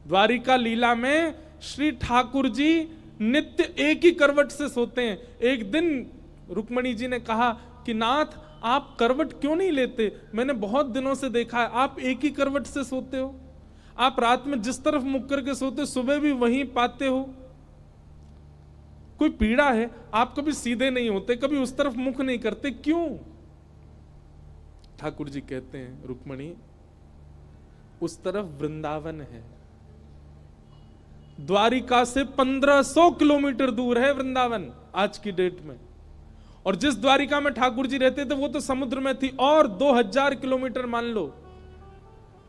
द्वारिका लीला में श्री ठाकुर जी नित्य एक ही करवट से सोते हैं। एक दिन रुक्मणी जी ने कहा कि नाथ आप करवट क्यों नहीं लेते, मैंने बहुत दिनों से देखा है आप एक ही करवट से सोते हो, आप रात में जिस तरफ मुख करके सोते सुबह भी वहीं पाते हो, कोई पीड़ा है? आप कभी सीधे नहीं होते, कभी उस तरफ मुख नहीं करते, क्यों? ठाकुर जी कहते हैं रुक्मणी उस तरफ वृंदावन है, द्वारिका से 1500 किलोमीटर दूर है वृंदावन आज की डेट में, और जिस द्वारिका में ठाकुर जी रहते थे वो तो समुद्र में थी, और 2000 किलोमीटर मान लो।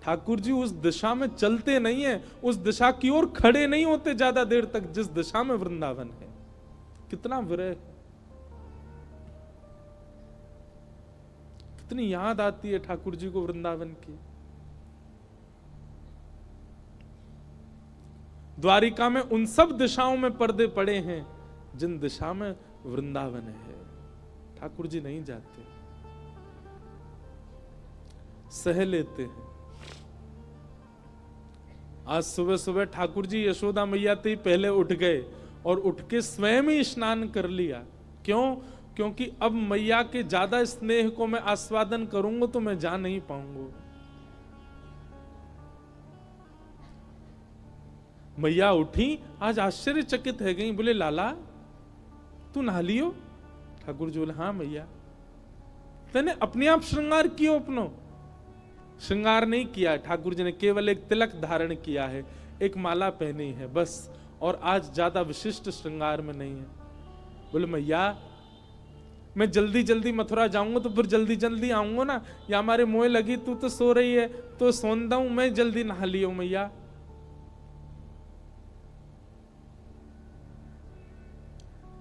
ठाकुर जी उस दिशा में चलते नहीं है, उस दिशा की ओर खड़े नहीं होते ज्यादा देर तक जिस दिशा में वृंदावन है। कितना विरह, कितनी याद आती है ठाकुर जी को वृंदावन की। द्वारिका में उन सब दिशाओं में पर्दे पड़े हैं जिन दिशा में वृंदावन है। ठाकुर जी नहीं जाते, सह लेते हैं। आज सुबह सुबह ठाकुर जी यशोदा मैया से पहले उठ गए और उठ के स्वयं ही स्नान कर लिया। क्यों? क्योंकि अब मैया के ज्यादा स्नेह को मैं आस्वादन करूंगा तो मैं जा नहीं पाऊंगा। मैया उठी, आज आश्चर्यचकित है गई, बोले लाला तू नहा लियो? ठाकुर जी बोले हाँ मैया। तने अपने आप श्रृंगार कियो? अपनो श्रृंगार नहीं किया ठाकुर जी ने, केवल एक तिलक धारण किया है, एक माला पहनी है बस, और आज ज्यादा विशिष्ट श्रृंगार में नहीं है। बोले मैया मैं जल्दी जल्दी मथुरा जाऊंगा तो फिर जल्दी जल्दी आऊंगा ना, या हमारे मोह लगी, तू तो सो रही है तो सोंदा हूं, मैं जल्दी नहा लियो मैया।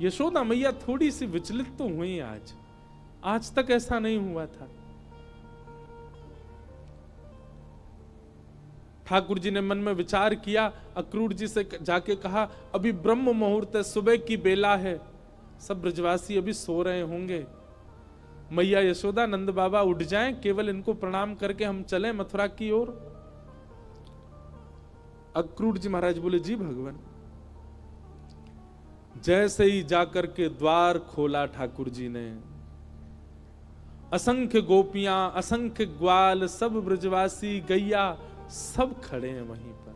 यशोदा मैया थोड़ी सी विचलित तो हुई आज तक ऐसा नहीं हुआ था। ठाकुर जी ने मन में विचार किया, अक्रूर जी से जाके कहा अभी ब्रह्म मुहूर्त है, सुबह की बेला है, सब ब्रजवासी अभी सो रहे होंगे, मैया यशोदा नंद बाबा उठ जाएं, केवल इनको प्रणाम करके हम चलें मथुरा की ओर। अक्रूर जी महाराज बोले जी भगवान। जैसे ही जाकर के द्वार खोला ठाकुर जी ने, असंख्य गोपियां, असंख्य ग्वाल, सब ब्रजवासी, गैया सब खड़े हैं वहीं पर,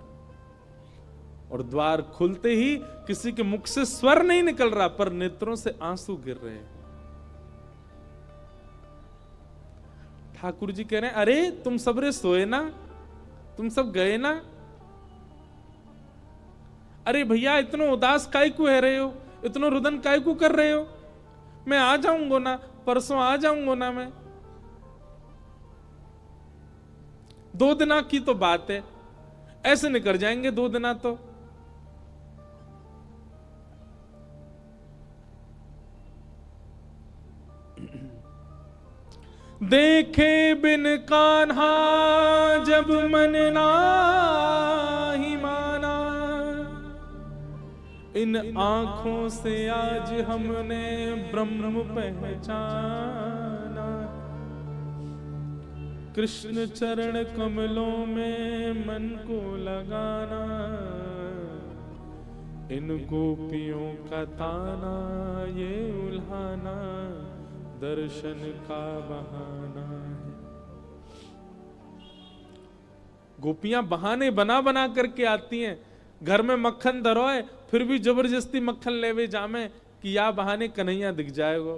और द्वार खुलते ही किसी के मुख से स्वर नहीं निकल रहा पर नेत्रों से आंसू गिर रहे हैं। ठाकुर जी कह रहे हैं अरे तुम सबरे सोए ना, तुम सब गए ना? अरे भैया इतना उदास काय को है रहे हो, इतना रुदन काय को कर रहे हो? मैं आ जाऊंगा ना, परसों आ जाऊंगा ना, मैं 2 दिना की तो बात है, ऐसे निकल जाएंगे 2 दिना तो। देखे बिन कान्हा जब मन नाही माना, इन आंखों से आज हमने ब्रह्म पहचाना। कृष्ण चरण कमलों में मन को लगाना, इन गोपियों का ताना ये उल्हाना, दर्शन का बहाना है। गोपियां बहाने बना बना करके आती हैं, घर में मक्खन धरोए फिर भी जबरदस्ती मक्खन लेवे जामे कि या बहाने कन्हैया दिख जाएगा।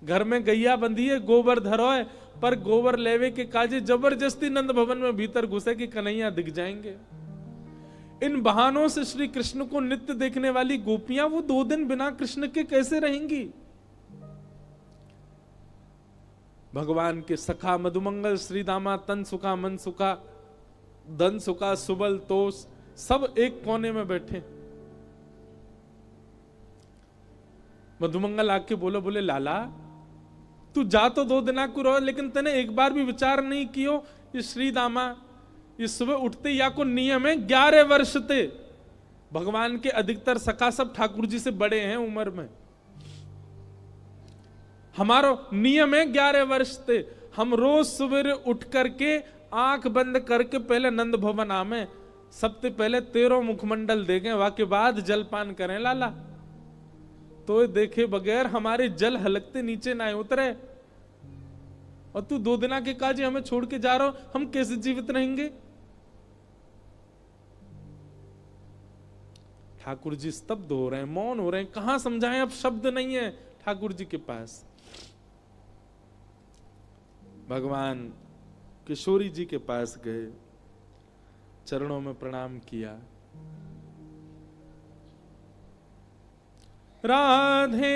घर में गैया बंधी है, गोबर धरोए, पर गोबर लेवे के काजे जबरदस्ती नंद भवन में भीतर घुसे कि कन्हैया दिख जाएंगे। इन बहानों से श्री कृष्ण को नित्य देखने वाली गोपियां वो 2 दिन बिना कृष्ण के कैसे रहेंगी? भगवान के सखा मधुमंगल श्री दामा तन सुखा मन सुखा धन सुखा सुबल तोष सब एक कोने में बैठे। मधुमंगल आके बोले लाला तू जा तो 2 दिना को रहो, लेकिन तने एक बार भी विचार नहीं कियो ये श्री दामा ये सुबह उठते या को नियम है 11 वर्ष थे। भगवान के अधिकतर सखा सब ठाकुर जी से बड़े हैं उम्र में, हमारा नियम है 11 वर्ष थे। हम रोज सवेरे उठ करके आंख बंद करके पहले नंद भवन आमे, सबसे पहले 13 मुखमंडल देखें, वाके बाद जलपान करें लाला। तो देखे बगैर हमारे जल हलकते नीचे ना उतरे। और तू 2 दिन के काजे हमें छोड़ के जा रहा हो, हम कैसे जीवित रहेंगे? ठाकुर जी स्तब्ध हो रहे हैं, मौन हो रहे हैं, कहां समझाएं, अब शब्द नहीं है ठाकुर जी के पास। भगवान किशोरी जी के पास गए, चरणों में प्रणाम किया। राधे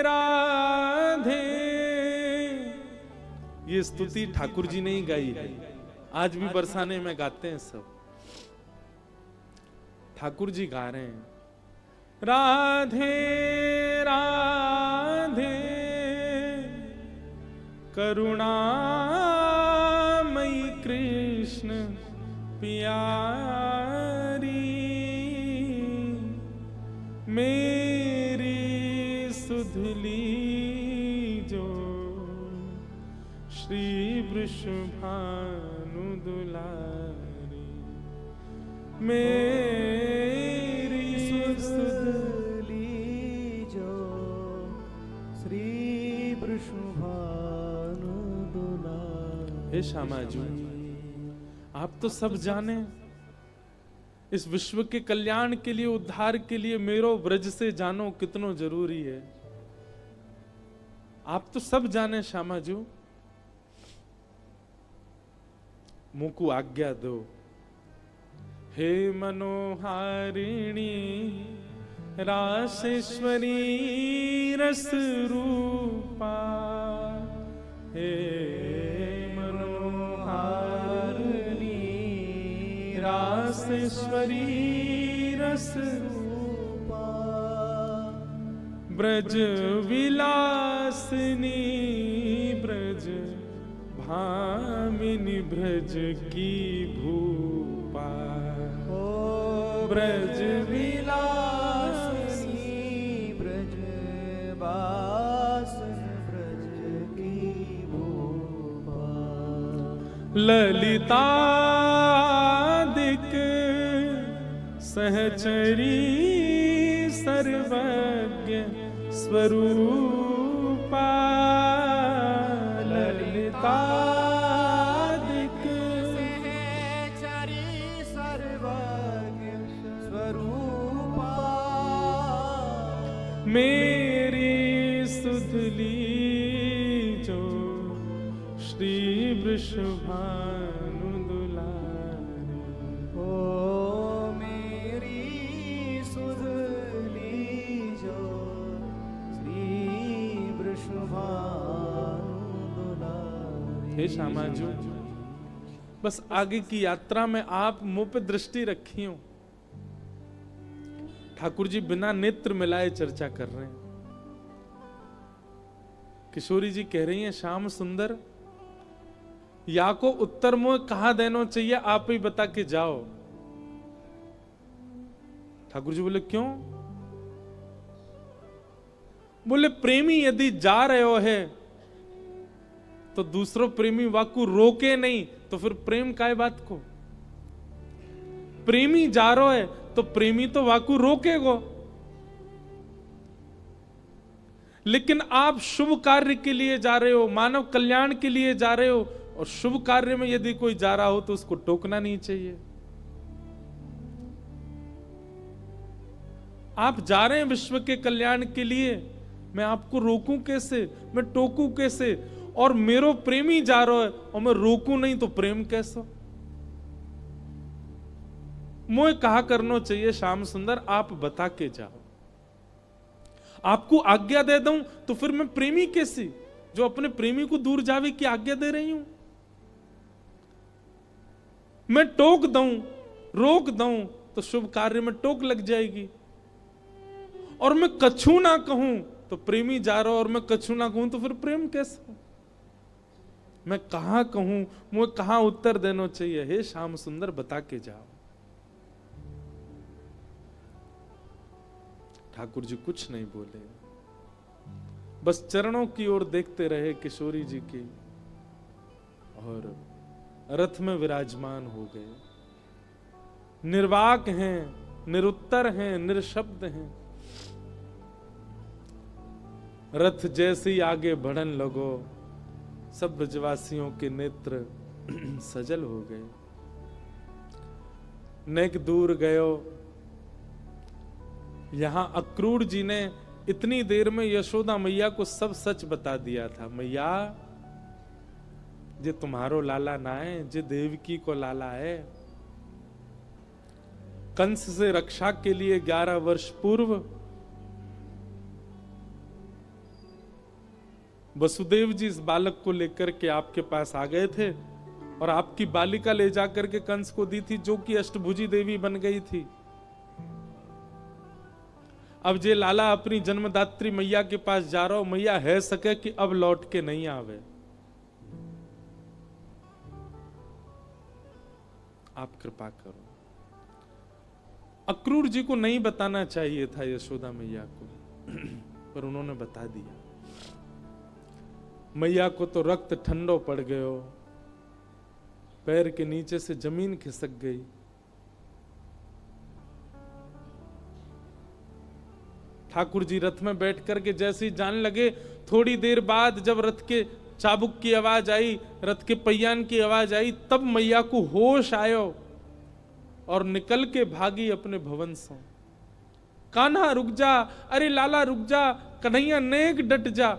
राधे, ये स्तुति ठाकुर जी ने ही गाई है, आज भी बरसाने में गाते हैं सब। ठाकुर जी गा रहे हैं राधे राधे करुणामयी कृष्ण प्यारी, मेरी सुधली जो श्री वृषभानु दुलारी, मेरी सुधली जो श्री वृषभानु दुलारी। हे श्यामा जी, आप तो सब जाने, इस विश्व के कल्याण के लिए, उद्धार के लिए मेरो ब्रज से जानो कितनो जरूरी है। आप तो सब जाने श्यामा जी, मुझको आज्ञा दो। हे मनोहारिणी रासेश्वरी रस रूपा, हे रासेश्वरी रस रूपा, ब्रज विलासिनी ब्रज भामिनी ब्रज की भूपा, ओ ब्रज विलासिनी ब्रज वासन ब्रज की भूपा, ललिता सहचरी सर्वज्ञ स्वरूपा, ललितादिक सहचरी सर्वज्ञ स्वरूपा, मेरी सुधली जो श्री वृषभानु दुलारी, ओ हे श्यामा जी, बस आगे की यात्रा में आप मुंह पे दृष्टि रखी हो। ठाकुर जी बिना नेत्र मिलाए चर्चा कर रहे हैं। किशोरी जी कह रही हैं, श्याम सुंदर या को उत्तर मुंह कहां देना चाहिए, आप ही बता के जाओ। ठाकुर जी बोले क्यों? बोले प्रेमी यदि जा रहे हो है तो दूसरों प्रेमी वाकू रोके नहीं, तो फिर प्रेम काय बात को? प्रेमी जा रहा है तो प्रेमी तो वाकू रोकेगो। लेकिन आप शुभ कार्य के लिए जा रहे हो, मानव कल्याण के लिए जा रहे हो, और शुभ कार्य में यदि कोई जा रहा हो तो उसको टोकना नहीं चाहिए। आप जा रहे हैं विश्व के कल्याण के लिए, मैं आपको रोकूं कैसे, मैं टोकूं कैसे? और मेरो प्रेमी जा रहा है और मैं रोकूं नहीं तो प्रेम कैसा? मुझे कहा करना चाहिए श्याम सुंदर, आप बता के जाओ। आपको आज्ञा दे दूं तो फिर मैं प्रेमी कैसी, जो अपने प्रेमी को दूर जावे की आज्ञा दे रही हूं? मैं टोक दूं, रोक दूं तो शुभ कार्य में टोक लग जाएगी। और मैं कछु ना कहूं तो प्रेमी जा रहा, और मैं कछु ना कहूं तो फिर प्रेम कैसा? मैं कहां कहूं, मुझे कहां उत्तर देना चाहिए? हे श्याम सुंदर बता के जाओ। ठाकुर जी कुछ नहीं बोले, बस चरणों की ओर देखते रहे किशोरी जी की, और रथ में विराजमान हो गए। निर्वाक हैं, निरुत्तर हैं, निरशब्द हैं। रथ जैसे ही आगे बढ़न लगो, सब ब्रजवासियों के नेत्र सजल हो गए। नेक दूर गयो। यहां अक्रूर जी ने इतनी देर में यशोदा मैया को सब सच बता दिया था। मैया, जे तुम्हारो लाला ना है, जे देवकी को लाला है। कंस से रक्षा के लिए 11 वर्ष पूर्व वसुदेव जी इस बालक को लेकर के आपके पास आ गए थे और आपकी बालिका ले जाकर के कंस को दी थी, जो कि अष्टभुजी देवी बन गई थी। अब जे लाला अपनी जन्मदात्री मैया के पास जा रहा हो, मैया है सके कि अब लौट के नहीं आवे। आप कृपा करो। अक्रूर जी को नहीं बताना चाहिए था यशोदा मैया को, पर उन्होंने बता दिया। मैया को तो रक्त ठंडो पड़ गयो, पैर के नीचे से जमीन खिसक गई। ठाकुर जी रथ में बैठ करके जैसे ही जाने लगे, थोड़ी देर बाद जब रथ के चाबुक की आवाज आई, रथ के पहियान की आवाज आई, तब मैया को होश आयो और निकल के भागी अपने भवन से। कान्हा रुक जा, अरे लाला रुक जा, कन्हैया नेक डट जा।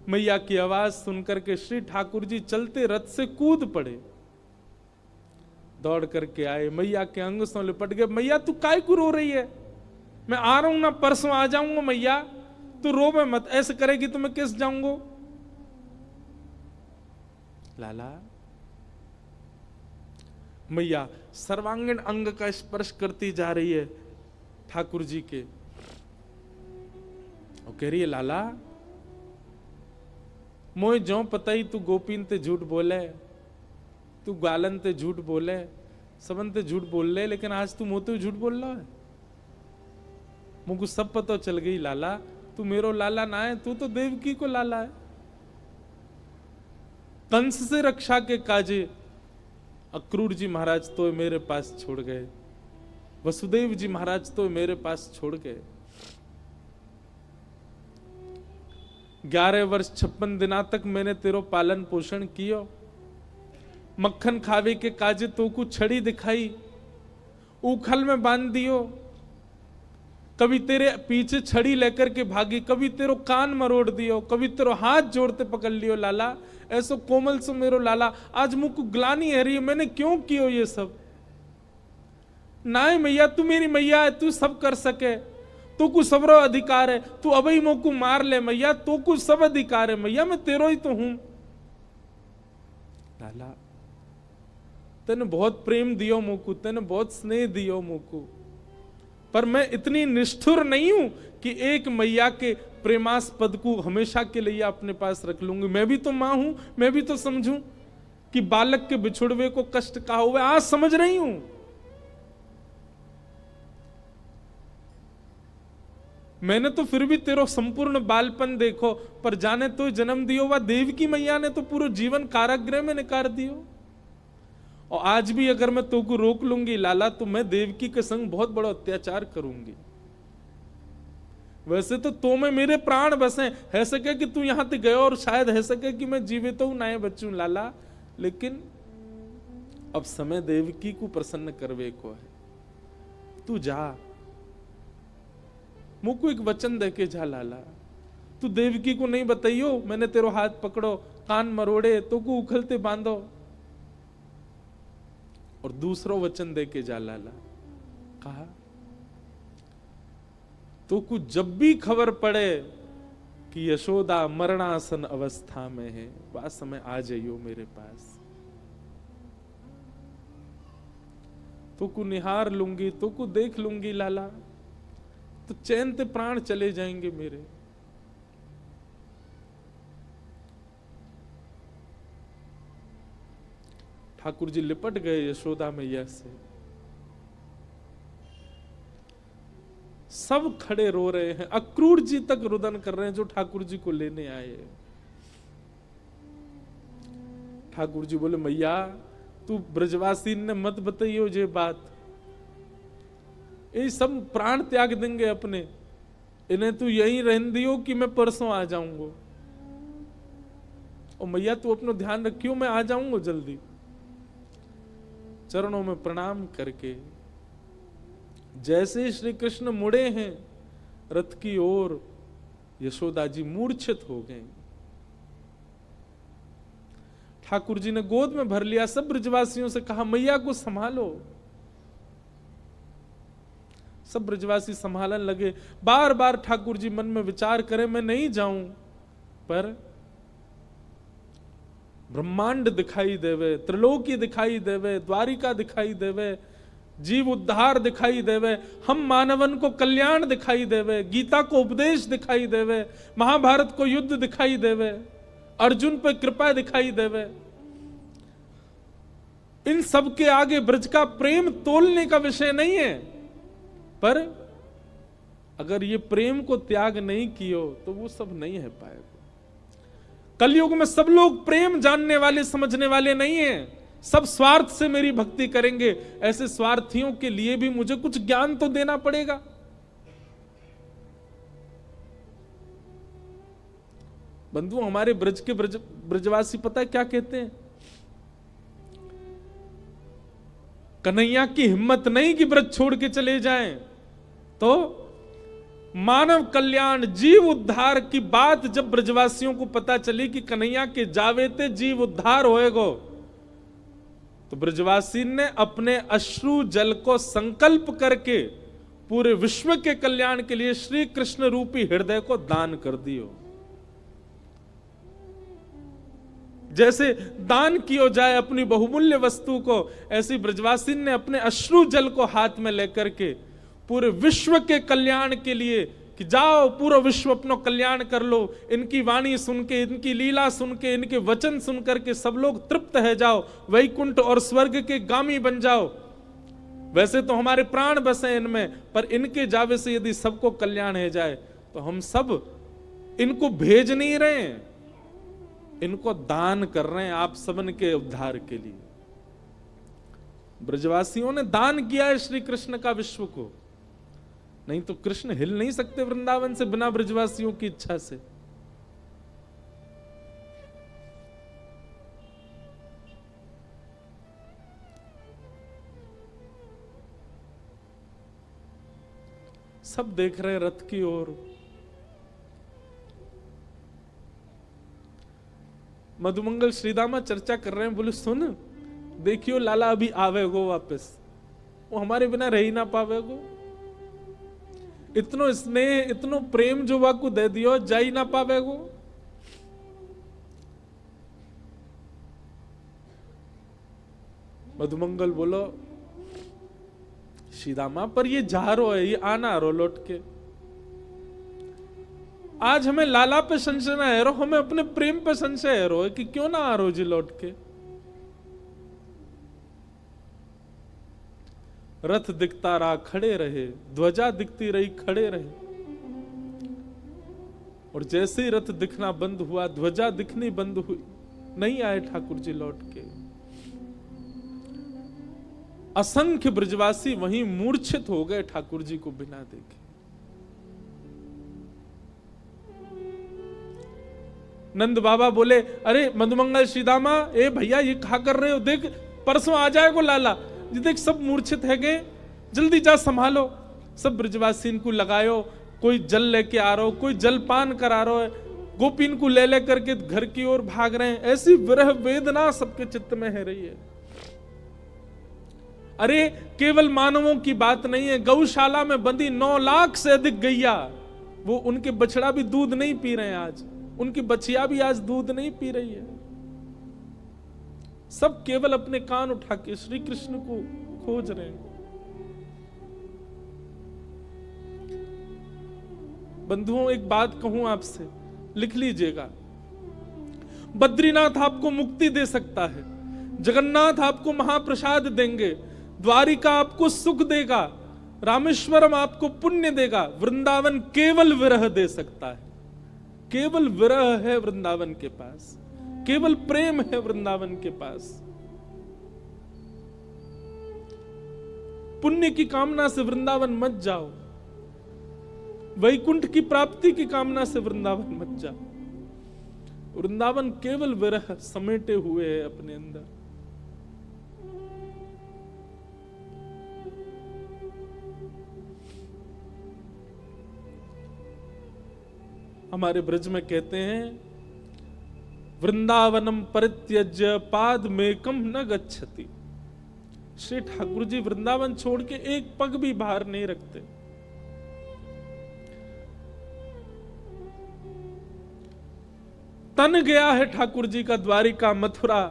मैया की आवाज सुनकर के श्री ठाकुर जी चलते रथ से कूद पड़े, दौड़ करके आए, मैया के अंग से लिपट गए। मैया तू काय को रो रही है? मैं आ रहा हूं ना, परसों आ जाऊंगा। मैया तू रोवे मत, ऐसे करेगी तो मैं किस जाऊंगा? लाला, मैया सर्वांगीण अंग का स्पर्श करती जा रही है ठाकुर जी के, और कह रही है लाला, मोए जो पता ही तू गोपीन ते झूठ बोले, तू गालन ते झूठ बोले, सबन ते झूठ बोल ले, लेकिन आज तू मोते झूठ बोल रहा है। मुझको सब पता चल गई लाला, तू मेरो लाला ना है, तू तो देवकी को लाला है। कंस से रक्षा के काजे अक्रूर जी महाराज तो मेरे पास छोड़ गए, वसुदेव जी महाराज तो मेरे पास छोड़ गए। 11 वर्ष 56 दिना तक मैंने तेरो पालन पोषण कियो। मक्खन खावे के काजे तो को छड़ी दिखाई, उखल में बांध दियो। कभी तेरे पीछे छड़ी लेकर के भागी, कभी तेरो कान मरोड़ दियो, कभी तेरो हाथ जोड़ते पकड़ लियो। लाला ऐसो कोमल सो मेरो लाला, आज मुझको ग्लानी है रही है, मैंने क्यों कियो ये सब? नाय मैया, तू मेरी मैया है, तू सब कर सके, तो को सबरो अधिकार है। तू अबई मोकू मार ले मैया, तो को सब अधिकार है मैया, मैं तेरो ही तो हूं। लाला तेने बहुत प्रेम दियो मोकू, तेने बहुत स्नेह दियो मोकू, पर मैं इतनी निष्ठुर नहीं हूं कि एक मैया के प्रेमास्पद को हमेशा के लिए अपने पास रख लूंगी। मैं भी तो मां हूं, मैं भी तो समझूं कि बालक के बिछुड़वे को कष्ट कहा हुआ, आज समझ रही हूं। मैंने तो फिर भी तेरो संपूर्ण बालपन देखो, पर जाने तो जन्म दियो वा देवकी मैया ने तो पूरा जीवन कारागृह में निकाल दियो। और आज भी अगर मैं तो को रोक लूंगी लाला, तो मैं देवकी के संग बहुत बड़ा अत्याचार करूंगी। वैसे तो में मेरे प्राण बसे, है सके कि तू यहां तक गयो और शायद है सके कि मैं जीवित हूं ना बच्चू लाला, लेकिन अब समय देवकी को प्रसन्न करवे को है। तू जा, मुझको एक वचन देके जा लाला, तू देवकी को नहीं बताइयो मैंने तेरो हाथ पकड़ो, कान मरोड़े, तो को उखलते बांधो। और दूसरो वचन देके जा लाला, कहा तो को जब भी खबर पड़े कि यशोदा मरणासन अवस्था में है, वह समय आ जाइयो मेरे पास, तो को निहार लूंगी, तो को देख लूंगी लाला, तो चैन ते प्राण चले जाएंगे मेरे। ठाकुर जी लिपट गए यशोदा मैया से, सब खड़े रो रहे हैं, अक्रूर जी तक रुदन कर रहे हैं जो ठाकुर जी को लेने आए। ठाकुर जी बोले मैया तू ब्रजवासी ने मत बताइयो ये बात, ये सब प्राण त्याग देंगे अपने, इन्हें तू यहीं रहने दियो कि मैं परसों आ जाऊंगा। और मैया तू अपना ध्यान रखियो, मैं आ जाऊंगा जल्दी। चरणों में प्रणाम करके जैसे श्री कृष्ण मुड़े हैं रथ की ओर, यशोदा जी मूर्छित हो गए। ठाकुर जी ने गोद में भर लिया, सब ब्रजवासियों से कहा मैया को संभालो। सब ब्रजवासी संभालने लगे। बार बार ठाकुर जी मन में विचार करें मैं नहीं जाऊं, पर ब्रह्मांड दिखाई देवे, त्रिलोकी दिखाई देवे, द्वारिका दिखाई देवे, जीव उद्धार दिखाई देवे, हम मानवन को कल्याण दिखाई देवे, गीता को उपदेश दिखाई देवे, महाभारत को युद्ध दिखाई देवे, अर्जुन पे कृपा दिखाई देवे। इन सब के आगे ब्रज का प्रेम तोलने का विषय नहीं है, पर अगर ये प्रेम को त्याग नहीं कियो तो वो सब नहीं है पाएगा। कलयुग में सब लोग प्रेम जानने वाले समझने वाले नहीं हैं, सब स्वार्थ से मेरी भक्ति करेंगे। ऐसे स्वार्थियों के लिए भी मुझे कुछ ज्ञान तो देना पड़ेगा। बंधु हमारे ब्रज के ब्रजवासी पता है क्या कहते हैं? कन्हैया की हिम्मत नहीं कि ब्रज छोड़ के चले जाएं, तो मानव कल्याण जीव उद्धार की बात जब ब्रजवासियों को पता चली कि कन्हैया के जावेते जीव उद्धार होएगो, तो ब्रजवासी ने अपने अश्रु जल को संकल्प करके पूरे विश्व के कल्याण के लिए श्री कृष्ण रूपी हृदय को दान कर दियो। जैसे दान किया जाए अपनी बहुमूल्य वस्तु को, ऐसी ब्रजवासी ने अपने अश्रु जल को हाथ में लेकर के पूरे विश्व के कल्याण के लिए कि जाओ पूरा विश्व अपना कल्याण कर लो, इनकी वाणी सुन के, इनकी लीला सुन के, इनके वचन सुन करके सब लोग तृप्त है जाओ, वैकुंठ और स्वर्ग के गामी बन जाओ। वैसे तो हमारे प्राण बसे इनमें, पर इनके जावे से यदि सबको कल्याण है जाए तो हम सब इनको भेज नहीं रहे हैं, इनको दान कर रहे हैं आप सबन के उद्धार के लिए। ब्रजवासियों ने दान किया है श्री कृष्ण का विश्व को, नहीं तो कृष्ण हिल नहीं सकते वृंदावन से बिना ब्रजवासियों की इच्छा से। सब देख रहे रथ की ओर। मधुमंगल श्रीदामा चर्चा कर रहे हैं, बोले सुन देखियो लाला अभी आवेगो वापस, वो हमारे बिना रह ही ना पावेगो। इतनो स्नेह इतनो प्रेम जो वाकू दे दियो जा ही ना पावेगो। मधुमंगल बोलो श्रीदामा पर ये जा रो है, ये आना रो लौट के। आज हमें लाला पे संशय ना है रो, हमें अपने प्रेम पे संशय है रो कि क्यों ना आ रो जी लौट के। रथ दिखता रहा खड़े रहे, ध्वजा दिखती रही खड़े रहे, और जैसे ही रथ दिखना बंद हुआ, ध्वजा दिखनी बंद हुई, नहीं आए ठाकुर जी लौट के। असंख्य ब्रजवासी वहीं मूर्छित हो गए ठाकुर जी को बिना देखे। नंद बाबा बोले अरे मधुमंगल श्रीदामा, ए भैया ये कहा कर रहे हो, देख परसों आ जाएगो लाला जी, देख सब मूर्छित है गए, जल्दी जा संभालो। सब ब्रजवासी इनको लगायो, कोई जल लेके आ रहा हो, कोई जल पान करा रहा है, गोपी इनको ले ले करके घर की ओर भाग रहे हैं। ऐसी विरह वेदना सबके चित्त में है रही है। अरे केवल मानवों की बात नहीं है, गौशाला में बंदी 9 लाख से अधिक गैया, वो उनके बछड़ा भी दूध नहीं पी रहे हैं आज, उनकी बछिया भी आज दूध नहीं पी रही है। सब केवल अपने कान उठा के श्री कृष्ण को खोज रहे हैं। बंधुओं एक बात कहूं आपसे, लिख लीजिएगा, बद्रीनाथ आपको मुक्ति दे सकता है, जगन्नाथ आपको महाप्रसाद देंगे, द्वारिका आपको सुख देगा, रामेश्वरम आपको पुण्य देगा, वृंदावन केवल विरह दे सकता है। केवल विरह है वृंदावन के पास, केवल प्रेम है वृंदावन के पास। पुण्य की कामना से वृंदावन मत जाओ, वैकुंठ की प्राप्ति की कामना से वृंदावन मत जाओ। वृंदावन केवल विरह समेटे हुए है अपने अंदर। हमारे ब्रज में कहते हैं, वृंदावनम परित्यज्य पादमेकम न गच्छति। श्री ठाकुर जी वृंदावन छोड़ के एक पग भी बाहर नहीं रखते। तन गया है ठाकुर जी का द्वारिका मथुरा,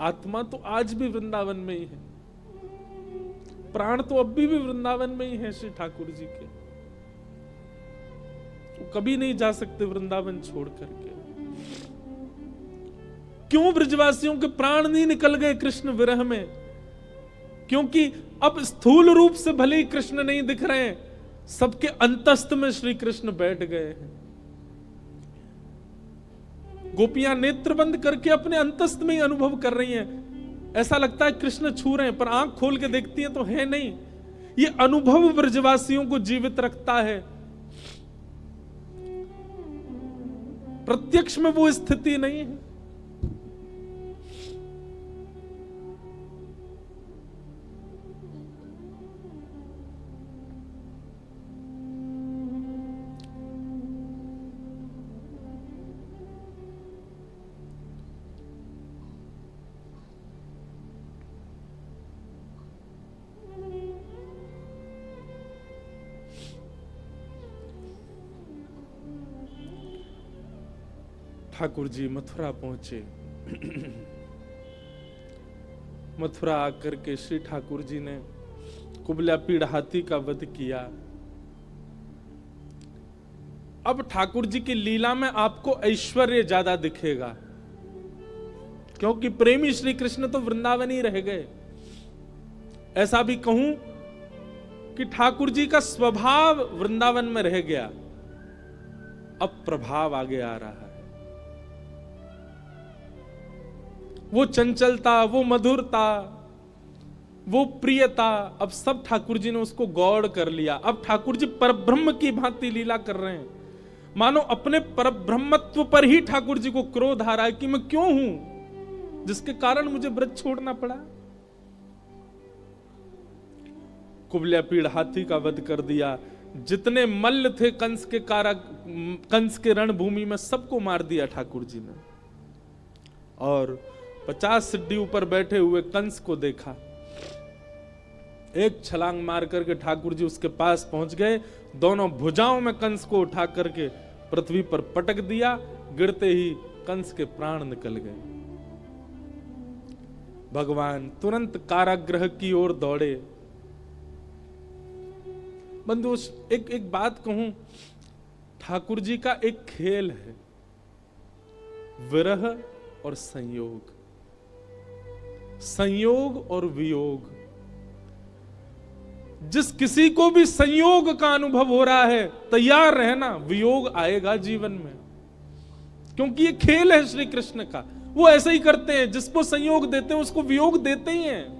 आत्मा तो आज भी वृंदावन में ही है, प्राण तो अब भी वृंदावन में ही है श्री ठाकुर जी के। वो कभी नहीं जा सकते वृंदावन छोड़ करके। क्यों ब्रजवासियों के प्राण नहीं निकल गए कृष्ण विरह में? क्योंकि अब स्थूल रूप से भले ही कृष्ण नहीं दिख रहे हैं, सबके अंतस्थ में श्री कृष्ण बैठ गए हैं। गोपियां नेत्र बंद करके अपने अंतस्थ में ही अनुभव कर रही हैं। ऐसा लगता है कृष्ण छू रहे हैं, पर आंख खोल के देखती हैं तो है नहीं। ये अनुभव ब्रजवासियों को जीवित रखता है। प्रत्यक्ष में वो स्थिति नहीं है। ठाकुर जी मथुरा पहुंचे। मथुरा आकर के श्री ठाकुर जी ने कुबला पीड़ हाथी का वध किया। अब ठाकुर जी की लीला में आपको ऐश्वर्य ज्यादा दिखेगा, क्योंकि प्रेमी श्री कृष्ण तो वृंदावन ही रह गए। ऐसा भी कहूं कि ठाकुर जी का स्वभाव वृंदावन में रह गया, अब प्रभाव आगे आ रहा है। वो चंचलता, वो मधुरता, वो प्रियता, अब सब ठाकुर जी ने उसको गौड़ कर लिया। अब ठाकुर जी परब्रह्म की भांति लीला कर रहे हैं। मानो अपने परब्रह्मत्व पर ही ठाकुर जी को क्रोध आ रहा है कि मैं क्यों हूं जिसके कारण मुझे ब्रज छोड़ना पड़ा। कुबला पीड़ हाथी का वध कर दिया। जितने मल्ल थे कंस के रणभूमि में सबको मार दिया ठाकुर जी ने। और 50 सिड्डी ऊपर बैठे हुए कंस को देखा। एक छलांग मार करके ठाकुर जी उसके पास पहुंच गए। दोनों भुजाओं में कंस को उठा करके पृथ्वी पर पटक दिया। गिरते ही कंस के प्राण निकल गए। भगवान तुरंत कारागृह की ओर दौड़े। बंधु, एक बात कहूं, ठाकुर जी का एक खेल है, विरह और संयोग, संयोग और वियोग। जिस किसी को भी संयोग का अनुभव हो रहा है, तैयार रहना, वियोग आएगा जीवन में, क्योंकि ये खेल है श्री कृष्ण का। वो ऐसे ही करते हैं, जिसको संयोग देते हैं उसको वियोग देते ही हैं।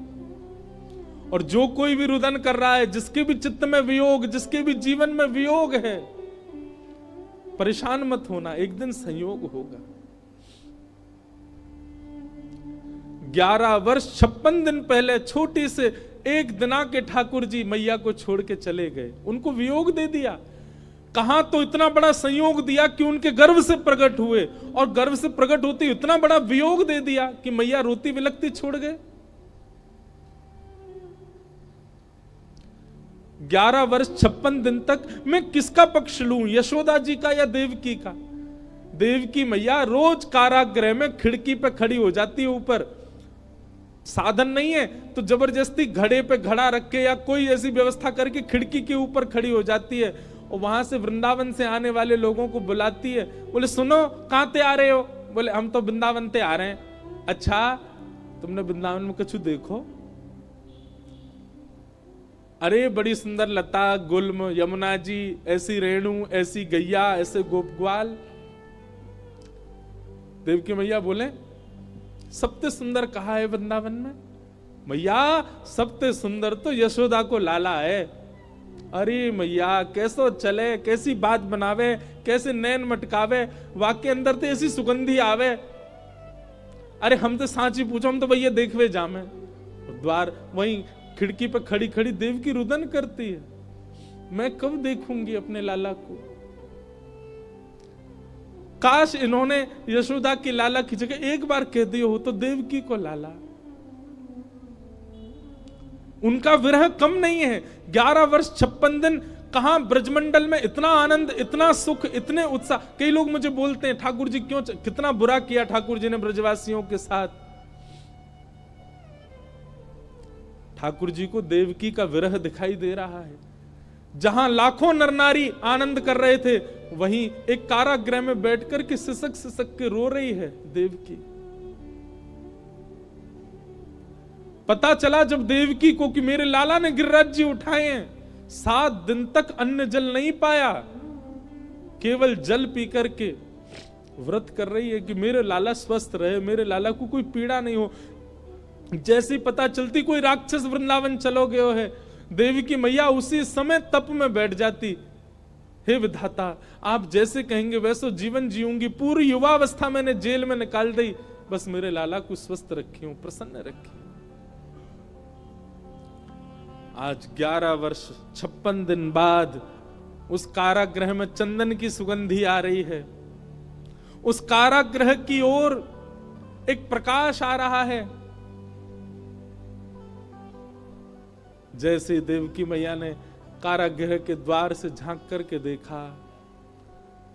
और जो कोई भी रुदन कर रहा है, जिसके भी चित्त में वियोग, जिसके भी जीवन में वियोग है, परेशान मत होना, एक दिन संयोग होगा। 11 वर्ष 56 दिन पहले छोटी से एक दिना के ठाकुर जी मैया को छोड़ के चले गए। उनको वियोग दे दिया। कहां तो इतना बड़ा संयोग दिया कि उनके गर्भ से प्रकट हुए, और गर्भ से प्रकट होते इतना बड़ा वियोग दे दिया कि मैया रोती विलकती छोड़ गए। 11 वर्ष 56 दिन तक मैं किसका पक्ष लूं, यशोदा जी का या देवकी का? देवकी मैया रोज कारागृह में खिड़की पे खड़ी हो जाती है। ऊपर साधन नहीं है तो जबरदस्ती घड़े पे घड़ा रख के या कोई ऐसी व्यवस्था करके खिड़की के ऊपर खड़ी हो जाती है, और वहां से वृंदावन से आने वाले लोगों को बुलाती है। बोले सुनो, कहां ते आ रहे हो? बोले हम तो वृंदावन ते आ रहे हैं। अच्छा, तुमने वृंदावन में कुछ देखो? अरे बड़ी सुंदर लता गुल्म, यमुना जी, ऐसी रेणु, ऐसी गैया, ऐसे गोपग्वाल। देवकी मैया बोले सबसे सुंदर कहा है वृंदावन में? मैया सबसे सुंदर तो यशोदा को लाला है। अरे मैया कैसो चले, कैसी बात बनावे, कैसे नैन मटकावे, वाक्य अंदर तो ऐसी सुगंधी आवे। अरे हम तो सांची पूछो, हम तो भैया देखवे जामे। द्वार वहीं खिड़की पे खड़ी खड़ी देव की रुदन करती है, मैं कब देखूंगी अपने लाला को। काश इन्होंने यशोदा की लाला की जगह एक बार कह दिया हो तो देवकी को लाला। उनका विरह कम नहीं है। 11 वर्ष 56 दिन कहां ब्रजमंडल में इतना आनंद, इतना सुख, इतने उत्साह। कई लोग मुझे बोलते हैं ठाकुर जी क्यों, कितना बुरा किया ठाकुर जी ने ब्रजवासियों के साथ। ठाकुर जी को देवकी का विरह दिखाई दे रहा है। जहां लाखों नर नारी आनंद कर रहे थे, वहीं एक कारागृह में बैठकर के सिसक सिसक के रो रही है देवकी। पता चला जब देवकी को कि मेरे लाला ने गिरिराज जी उठाए हैं, 7 दिन तक अन्न जल नहीं पाया, केवल जल पी करके व्रत कर रही है कि मेरे लाला स्वस्थ रहे, मेरे लाला को कोई पीड़ा नहीं हो। जैसी पता चलती कोई राक्षस वृंदावन चलो गयो है, देवी की मैया उसी समय तप में बैठ जाती। हे विधाता, आप जैसे कहेंगे वैसे जीवन जीऊंगी, पूरी युवावस्था मैंने जेल में निकाल दी, बस मेरे लाला को स्वस्थ रखी हूं, प्रसन्न रखी। आज 11 वर्ष 56 दिन बाद उस कारागृह में चंदन की सुगंधी आ रही है। उस कारागृह की ओर एक प्रकाश आ रहा है। जैसे देवकी मैया ने कारागृह के द्वार से झांक करके देखा,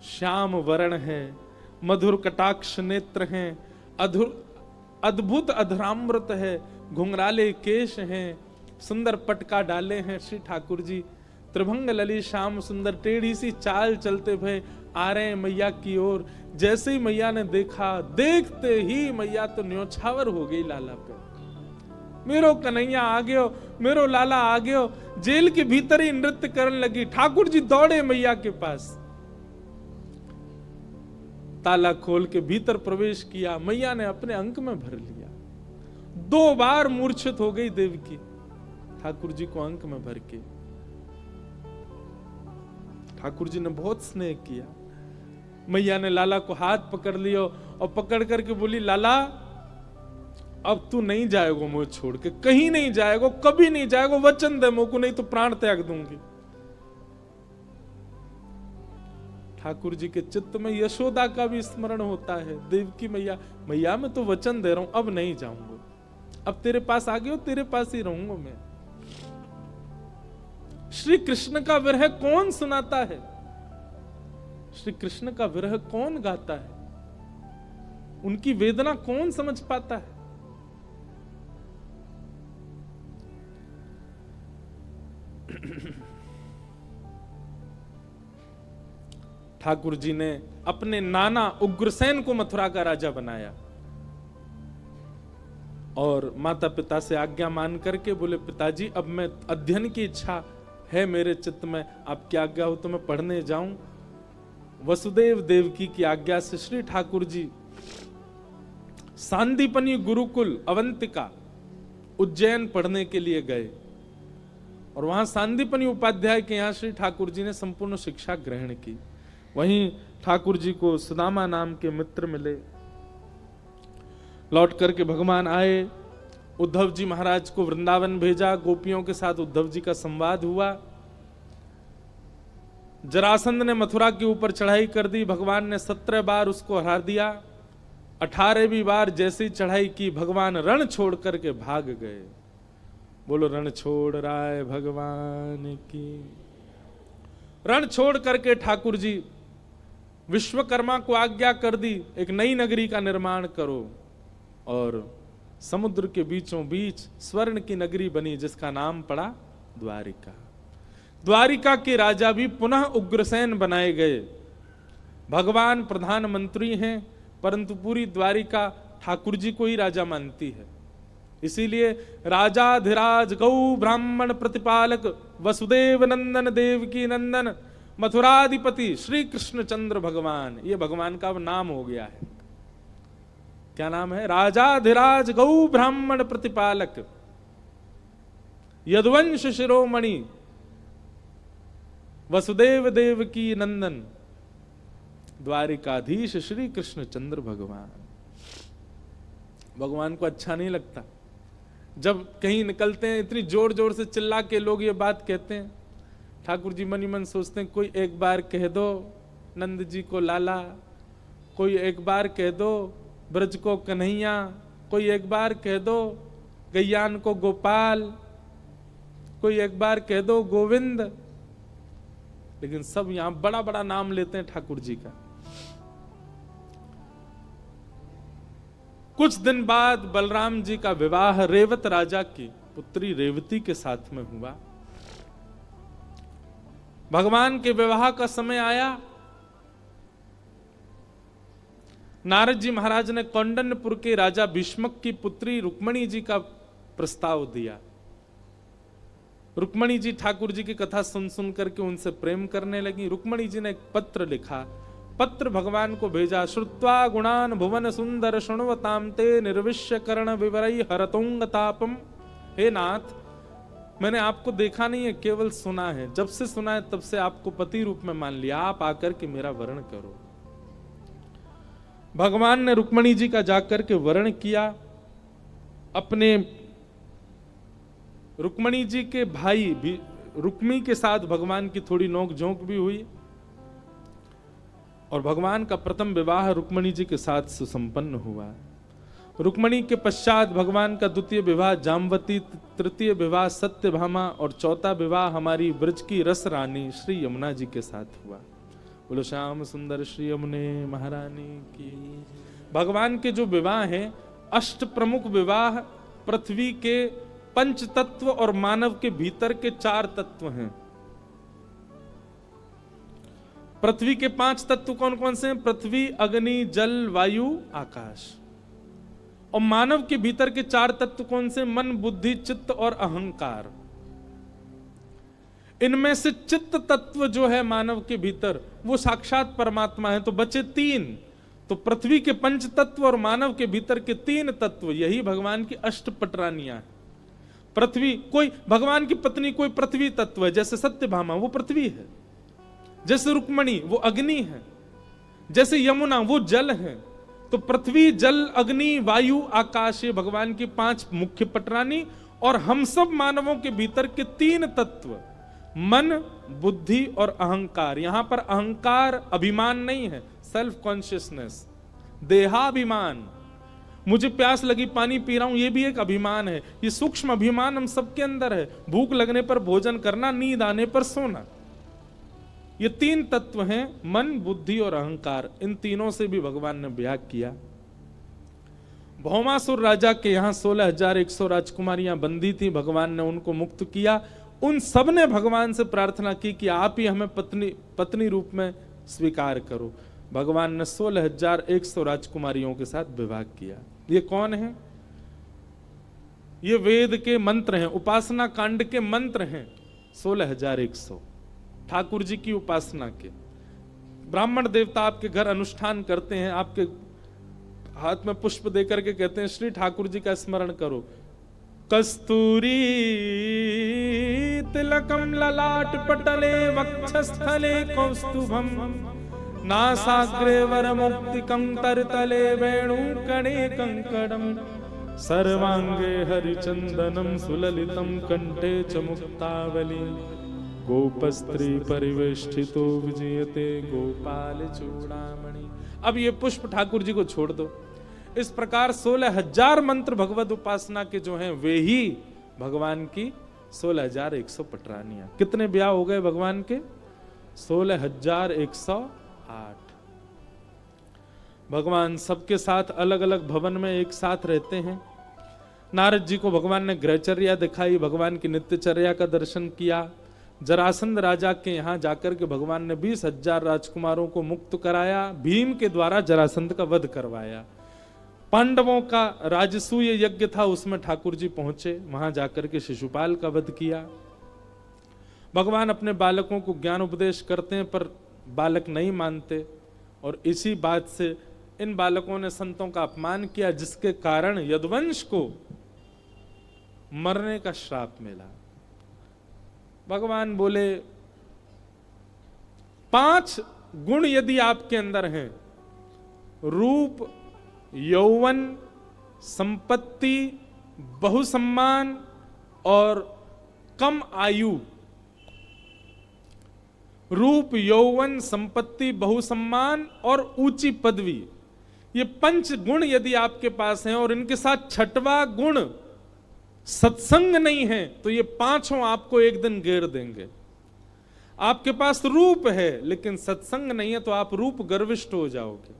श्याम वर्ण है, मधुर कटाक्ष नेत्र हैं, अद्भुत अधरामृत है, घुंघराले केश हैं, सुंदर पटका डाले हैं श्री ठाकुर जी, त्रिभंग ललित श्याम सुंदर, टेढ़ी सी चाल चलते हुए आ रहे हैं मैया की ओर। जैसे ही मैया ने देखा, देखते ही मैया तो न्योछावर हो गई लाला पे। मेरो कन्हैया आ गयो, मेरो लाला आ गयो। जेल के भीतर ही नृत्य करने लगी। ठाकुर जी दौड़े मैया के पास, ताला खोल के भीतर प्रवेश किया। मैया ने अपने अंक में भर लिया। 2 बार मूर्छित हो गई देवकी, ठाकुर जी को अंक में भर के। ठाकुर जी ने बहुत स्नेह किया। मैया ने लाला को हाथ पकड़ लिया और पकड़ करके बोली, लाला अब तू नहीं जाएगो मुझे छोड़ के, कहीं नहीं जाएगो, कभी नहीं जाएगो, वचन दे मुझको, नहीं तो प्राण त्याग दूंगी। ठाकुर जी के चित्त में यशोदा का भी स्मरण होता है। देवकी मैया, मैया मैं तो वचन दे रहा हूं, अब नहीं जाऊंगा, अब तेरे पास आ गया, तेरे पास ही रहूंगा मैं। श्री कृष्ण का विरह कौन सुनाता है? श्री कृष्ण का विरह कौन गाता है? उनकी वेदना कौन समझ पाता है? ठाकुर जी ने अपने नाना उग्रसेन को मथुरा का राजा बनाया और माता पिता से आज्ञा मान करके बोले, पिताजी अब मैं अध्ययन की इच्छा है मेरे चित्त में, आपकी आज्ञा हो तो मैं पढ़ने जाऊं। वसुदेव देवकी की आज्ञा से श्री ठाकुर जी सांदीपनी गुरुकुल अवंतिका उज्जैन पढ़ने के लिए गए और वहां सांदीपनी उपाध्याय के यहां श्री ठाकुर जी ने संपूर्ण शिक्षा ग्रहण की। वहीं ठाकुर जी को सुदामा नाम के मित्र मिले। लौट करके भगवान आए, उद्धव जी महाराज को वृंदावन भेजा, गोपियों के साथ उद्धव जी का संवाद हुआ। जरासंध ने मथुरा के ऊपर चढ़ाई कर दी, भगवान ने 17 बार उसको हरा दिया। 18वीं बार जैसी चढ़ाई की, भगवान रण छोड़ करके भाग गए। बोलो रण छोड़ राय भगवान की। रण छोड़ करके ठाकुर जी विश्वकर्मा को आज्ञा कर दी, एक नई नगरी का निर्माण करो, और समुद्र के बीचों बीच स्वर्ण की नगरी बनी जिसका नाम पड़ा द्वारिका। द्वारिका के राजा भी पुनः उग्रसेन बनाए गए। भगवान प्रधानमंत्री हैं, परंतु पूरी द्वारिका ठाकुर जी को ही राजा मानती है। इसीलिए राजाधिराज गौ ब्राह्मण प्रतिपालक वसुदेव नंदन देवकी नंदन मथुराधिपति श्री कृष्णचंद्र भगवान, ये भगवान का नाम हो गया है। क्या नाम है? राजाधिराज गौ ब्राह्मण प्रतिपालक। यदुवंश शिरोमणि वसुदेव देव की नंदन द्वारिकाधीश श्री कृष्ण चंद्र भगवान। भगवान को अच्छा नहीं लगता जब कहीं निकलते हैं, इतनी जोर जोर से चिल्ला के लोग ये बात कहते हैं। ठाकुर जी मन ही मन सोचते हैं, कोई एक बार कह दो नंद जी को लाला, कोई एक बार कह दो ब्रज को कन्हैया, कोई एक बार कह दो गैयान को गोपाल, कोई एक बार कह दो गोविंद। लेकिन सब यहां बड़ा बड़ा नाम लेते हैं ठाकुर जी का। कुछ दिन बाद बलराम जी का विवाह रेवत राजा की पुत्री रेवती के साथ में हुआ। भगवान के विवाह का समय आया। नारद जी महाराज ने कौंडन्यपुर के राजा भीष्मक की पुत्री रुक्मणी जी का प्रस्ताव दिया। रुक्मणी जी ठाकुर जी की कथा सुन सुन करके उनसे प्रेम करने लगी। रुक्मणी जी ने एक पत्र लिखा, पत्र भगवान को भेजा। श्रुत्वा गुणान भुवन सुंदर शृण्वताम ते निर्विश्य कर्ण विवरई हरतोंग तापम। हे नाथ, मैंने आपको देखा नहीं है, केवल सुना है। जब से सुना है तब से आपको पति रूप में मान लिया, आप आकर के मेरा वर्ण करो। भगवान ने रुक्मणी जी का जाकर के वर्ण किया। अपने रुक्मणी जी के भाई भी रुक्मी के साथ भगवान की थोड़ी नोक झोंक भी हुई और भगवान का प्रथम विवाह रुक्मणी जी के साथ सुसंपन्न हुआ। रुक्मणी के पश्चात भगवान का द्वितीय विवाह जामवती, तृतीय विवाह सत्यभामा और चौथा विवाह हमारी ब्रज की रस रानी श्री यमुना जी के साथ हुआ। बोलो श्याम सुंदर श्री यमुने महारानी की। भगवान के जो विवाह हैं, अष्ट प्रमुख विवाह पृथ्वी के पंच तत्व और मानव के भीतर के 4 तत्व हैं। पृथ्वी के 5 तत्व कौन कौन से हैं? पृथ्वी, अग्नि, जल, वायु, आकाश। और मानव के भीतर के 4 तत्व कौन से? मन, बुद्धि, चित्त और अहंकार। इनमें से चित्त तत्व जो है मानव के भीतर, वो साक्षात परमात्मा है। तो बचे 3। तो पृथ्वी के पंच तत्व और मानव के भीतर के 3 तत्व, यही भगवान की अष्टपटरानियां है। पृथ्वी, कोई भगवान की पत्नी कोई पृथ्वी तत्व है, जैसे सत्यभामा वो पृथ्वी है, जैसे रुक्मणी वो अग्नि है, जैसे यमुना वो जल है। तो पृथ्वी, जल, अग्नि, वायु, आकाश, ये भगवान की 5 मुख्य पटरानी। और हम सब मानवों के भीतर के 3 तत्व, मन, बुद्धि और अहंकार। यहां पर अहंकार अभिमान नहीं है, सेल्फ कॉन्शियसनेस, देहाभिमान। मुझे प्यास लगी, पानी पी रहा हूं, ये भी एक अभिमान है। ये सूक्ष्म अभिमान हम सबके अंदर है। भूख लगने पर भोजन करना, नींद आने पर सोना। ये 3 तत्व हैं, मन, बुद्धि और अहंकार। इन तीनों से भी भगवान ने ब्याह किया। भौमासुर राजा के यहां 16,100 राजकुमारियां बंदी थी। भगवान ने उनको मुक्त किया। उन सब ने भगवान से प्रार्थना की कि आप ही हमें पत्नी रूप में स्वीकार करो। भगवान ने 16,100 राजकुमारियों के साथ विवाह किया। ये कौन है? ये वेद के मंत्र हैं, उपासना कांड के मंत्र हैं। 16,100 ठाकुर जी की उपासना के। ब्राह्मण देवता आपके घर अनुष्ठान करते हैं, आपके हाथ में पुष्प देकर के कहते हैं श्री ठाकुर जी का स्मरण करो। कस्तूरी तिलकम ललाट पटले वक्षस्थले कौस्तुभम नासाग्रे वरमुक्तिकं तरतले वेणुकणे कंकडम सर्वांगे हरिचंदनम सुललितम कंठे च मुक्तावली गोपस्त्री परिवेष्टितो विजयते गोपाल चूड़ामणि। अब ये पुष्प ठाकुर जी को छोड़ दो। इस प्रकार 16,000 मंत्र भगवत उपासना के जो हैं वे ही भगवान की 16,100 पटरानियां। कितने ब्याह हो गए भगवान के? 16,108। भगवान सबके साथ अलग अलग भवन में एक साथ रहते हैं। नारद जी को भगवान ने गृहचर्या दिखाई, भगवान की नित्यचर्या का दर्शन किया। जरासंध राजा के यहां जाकर के भगवान ने 20,000 राजकुमारों को मुक्त कराया। भीम के द्वारा जरासंध का वध करवाया। पांडवों का राजसूय यज्ञ था, उसमें ठाकुर जी पहुंचे, वहां जाकर के शिशुपाल का वध किया। भगवान अपने बालकों को ज्ञान उपदेश करते हैं पर बालक नहीं मानते, और इसी बात से इन बालकों ने संतों का अपमान किया, जिसके कारण यदुवंश को मरने का श्राप मिला। भगवान बोले 5 गुण यदि आपके अंदर हैं, रूप, यौवन, संपत्ति, बहुसम्मान और कम आयु। रूप, यौवन, संपत्ति, बहुसम्मान और ऊंची पदवी, ये 5 गुण यदि आपके पास हैं और इनके साथ 6वां गुण सत्संग नहीं है, तो ये 5 आपको एक दिन घेर देंगे। आपके पास रूप है लेकिन सत्संग नहीं है, तो आप रूप गर्विष्ठ हो जाओगे।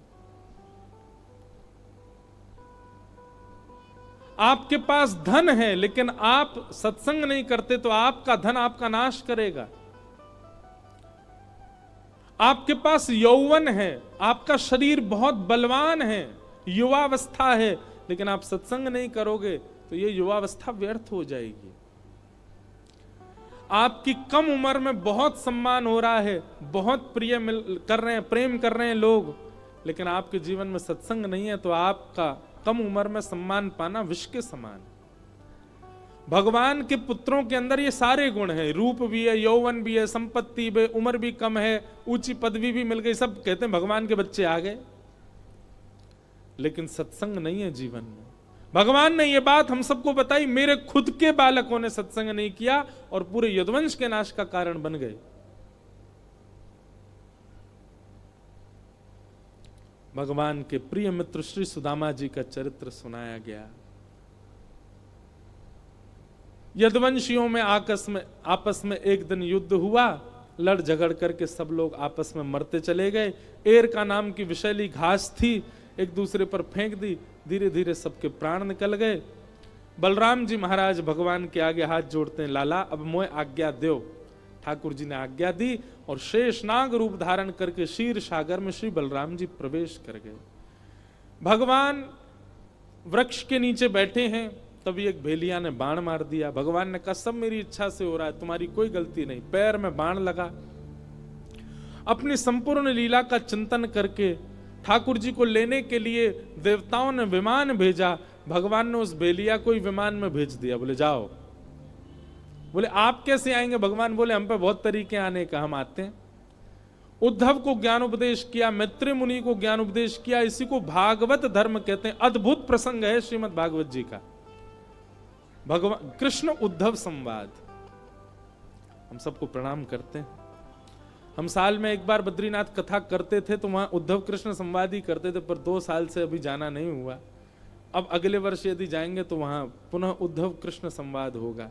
आपके पास धन है लेकिन आप सत्संग नहीं करते, तो आपका धन आपका नाश करेगा। आपके पास यौवन है, आपका शरीर बहुत बलवान है, युवावस्था है, लेकिन आप सत्संग नहीं करोगे तो ये युवावस्था व्यर्थ हो जाएगी। आपकी कम उम्र में बहुत सम्मान हो रहा है, बहुत प्रिय कर रहे हैं, प्रेम कर रहे हैं लोग, लेकिन आपके जीवन में सत्संग नहीं है, तो आपका कम उम्र में सम्मान पाना विष के समान। भगवान के पुत्रों के अंदर ये सारे गुण हैं, रूप भी है, यौवन भी है, संपत्ति भी, उम्र भी कम है, ऊंची पदवी भी मिल गई, सब कहते हैं भगवान के बच्चे आ गए, लेकिन सत्संग नहीं है जीवन में। भगवान ने ये बात हम सबको बताई, मेरे खुद के बालकों ने सत्संग नहीं किया और पूरे यदुवंश के नाश का कारण बन गए। भगवान के प्रिय मित्र श्री सुदामा जी का चरित्र सुनाया गया। यदुवंशियों में आपस में एक दिन युद्ध हुआ, लड़ झगड़ करके सब लोग आपस में मरते चले गए। एर का नाम की विषैली घास थी, एक दूसरे पर फेंक दी, धीरे धीरे सबके प्राण निकल गए। बलराम जी महाराज भगवान के आगे हाथ जोड़ते हैं, लाला अब मोए आज्ञा दो। ठाकुर जी ने आज्ञा दी और शेषनाग रूप धारण करके क्षीर सागर में श्री बलराम जी प्रवेश कर गए। भगवान वृक्ष के नीचे बैठे हैं, तभी एक भेलिया ने बाण मार दिया। भगवान ने कहा सब मेरी इच्छा से हो रहा है, तुम्हारी कोई गलती नहीं। पैर में बाण लगा। अपनी संपूर्ण लीला का चिंतन करके ठाकुर जी को लेने के लिए देवताओं ने विमान भेजा। भगवान ने उस भेलिया को ही विमान में भेज दिया, बोले जाओ। बोले आप कैसे आएंगे? भगवान बोले हम पे बहुत तरीके आने का, हम आते हैं। उद्धव को ज्ञान उपदेश किया, मैत्री मुनि को ज्ञान उपदेश किया। इसी को भागवत धर्म कहते हैं। अद्भुत प्रसंग है श्रीमद् भागवत जी का, भगवान कृष्ण उद्धव संवाद। हम सबको प्रणाम करते हैं। हम साल में एक बार बद्रीनाथ कथा करते थे, तो वहां उद्धव कृष्ण संवाद ही करते थे, पर 2 साल से अभी जाना नहीं हुआ। अब अगले वर्ष यदि जाएंगे तो वहां पुनः उद्धव कृष्ण संवाद होगा।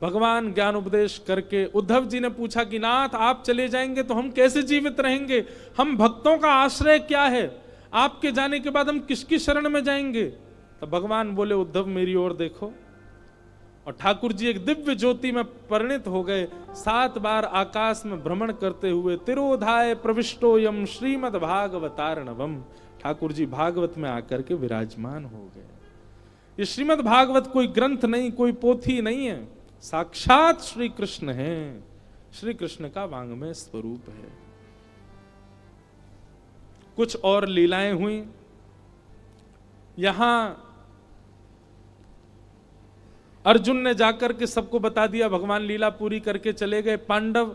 भगवान ज्ञान उपदेश करके उद्धव जी ने पूछा कि नाथ आप चले जाएंगे तो हम कैसे जीवित रहेंगे? हम भक्तों का आश्रय क्या है? आपके जाने के बाद हम किसकी शरण में जाएंगे? तो भगवान बोले उद्धव मेरी ओर देखो। और ठाकुर जी एक दिव्य ज्योति में परिणित हो गए। 7 बार आकाश में भ्रमण करते हुए तिरोधाय प्रविष्टो यम श्रीमद् भागवतार्णवम, ठाकुर जी भागवत में आकर के विराजमान हो गए। ये श्रीमद् भागवत कोई ग्रंथ नहीं, कोई पोथी नहीं है, साक्षात श्री कृष्ण है। श्री कृष्ण का वांग्मय स्वरूप है। कुछ और लीलाएं हुई। यहां अर्जुन ने जाकर के सबको बता दिया, भगवान लीला पूरी करके चले गए। पांडव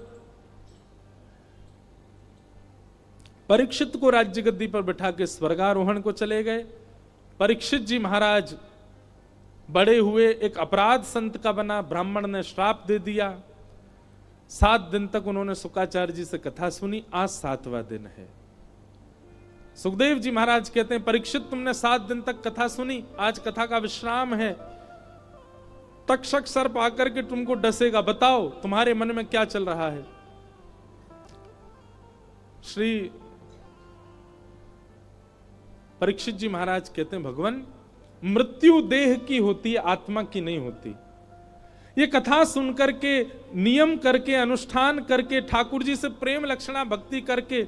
परीक्षित को राज्य गद्दी पर बिठा के स्वर्गारोहण को चले गए। परीक्षित जी महाराज बड़े हुए, एक अपराध संत का बना, ब्राह्मण ने श्राप दे दिया। 7 दिन तक उन्होंने शुकाचार्य जी से कथा सुनी। आज 7वां दिन है। सुखदेव जी महाराज कहते हैं परीक्षित तुमने 7 दिन तक कथा सुनी, आज कथा का विश्राम है। तक्षक सर्प आकर के तुमको डसेगा, बताओ तुम्हारे मन में क्या चल रहा है? श्री परीक्षित जी महाराज कहते हैं भगवान मृत्यु देह की होती है, आत्मा की नहीं होती। ये कथा सुनकर के, नियम करके, अनुष्ठान करके, ठाकुर जी से प्रेम लक्षणा भक्ति करके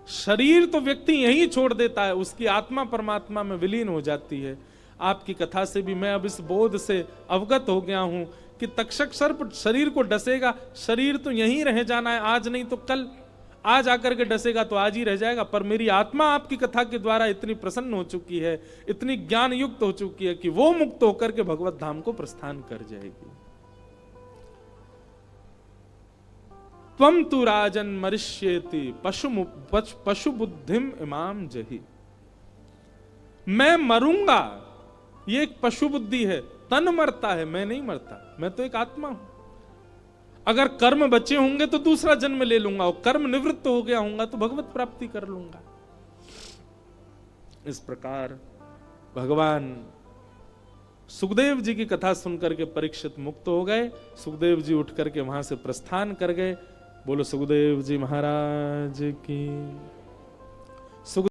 शरीर तो व्यक्ति यहीं छोड़ देता है, उसकी आत्मा परमात्मा में विलीन हो जाती है। आपकी कथा से भी मैं अब इस बोध से अवगत हो गया हूं कि तक्षक सर्प शरीर को डसेगा, शरीर तो यहीं रह जाना है, आज नहीं तो कल। आज आकर के डसेगा तो आज ही रह जाएगा, पर मेरी आत्मा आपकी कथा के द्वारा इतनी प्रसन्न हो चुकी है, इतनी ज्ञान युक्त हो चुकी है कि वो मुक्त होकर के भगवत धाम को प्रस्थान कर जाएगी। त्वम तु राजन मरिष्येति पशु बुद्धिम इमाम जही। मैं मरूंगा, ये एक पशु बुद्धि है, तन मरता है, मैं नहीं मरता, मैं तो एक आत्मा हूं। अगर कर्म बचे होंगे तो दूसरा जन्म ले लूंगा, और कर्म निवृत्त हो गया होगा तो भगवत प्राप्ति कर लूंगा। इस प्रकार भगवान सुखदेव जी की कथा सुनकर के परीक्षित मुक्त हो गए। सुखदेव जी उठ करके वहां से प्रस्थान कर गए। बोलो सुखदेव जी महाराज की।